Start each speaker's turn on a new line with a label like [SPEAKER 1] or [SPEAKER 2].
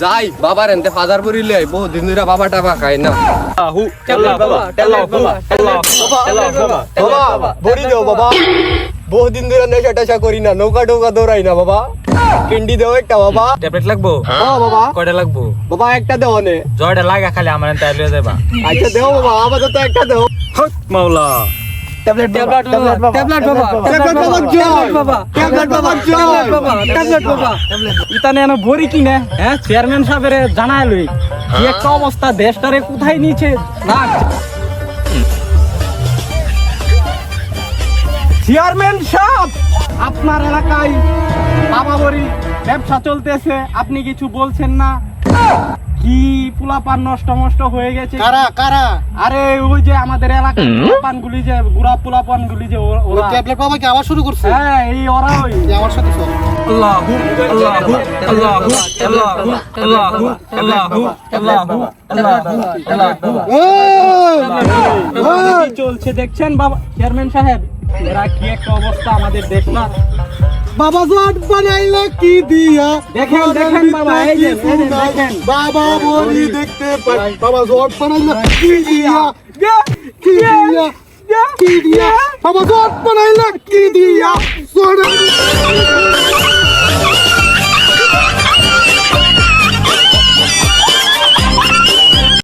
[SPEAKER 1] যাই বাবার এনতে ফাদার পরিলে বহু দিন ধরে বাবা টাবা খায় না বড়ি দেও বাবা বহু দিন ধরে নেশা টেশা করি না নৌকা টৌকা দৌড়াই না বাবা ক্যান্ডি দেও একটা বাবা
[SPEAKER 2] ট্যাবলেট লাগবো
[SPEAKER 1] হ্যাঁ বাবা
[SPEAKER 2] কয়টা লাগবো
[SPEAKER 1] বাবা একটা দেও নে
[SPEAKER 2] জয়টা লাগা খালি আমার তাই লয়ে যাবা
[SPEAKER 1] আচ্ছা দেও বাবা আপাতত একটা দেও
[SPEAKER 2] হক মাওলা
[SPEAKER 1] ট্যাবলেট বাবা
[SPEAKER 2] ইতানে এনে ভরি কিনে হ্যাঁ চেয়ারম্যান সাহেবের জানায় লই কি একটা অবস্থা দেশটারে কোথায় নিচে না চেয়ারম্যান সাহেব আপনার এলাকায় বাবা বড়ি ব্যবসা চলতেছে আপনি কিছু বলছেন না কি পোলাপান নষ্ট হয়ে গেছে
[SPEAKER 1] কারা
[SPEAKER 2] আরে ওই যে আমাদের এলাকার পোলাপান গুলি যে গুড়া পোলাপান গুলি যে ওরা
[SPEAKER 1] ট্যাবলেট বাবা কি আবার শুরু করছে
[SPEAKER 2] হ্যাঁ এই ওরা ওই
[SPEAKER 1] আমার সাথে চল
[SPEAKER 2] আল্লাহু আল্লাহু আল্লাহু আল্লাহু আল্লাহু আল্লাহু আল্লাহু আল্লাহু কি চলছে দেখছেন বাবা চেয়ারম্যান সাহেব এরা কি একটা অবস্থা আমাদের দেশটা
[SPEAKER 1] বাবা জট বানাইলো কি দিয়া
[SPEAKER 2] দেখেন বাবা এই যে দেখেন
[SPEAKER 1] বাবা বলি দেখতে পাই বাবা জট বানাইলো কি দিয়া কি দিয়া বাবা জট বানাইলো কি দিয়া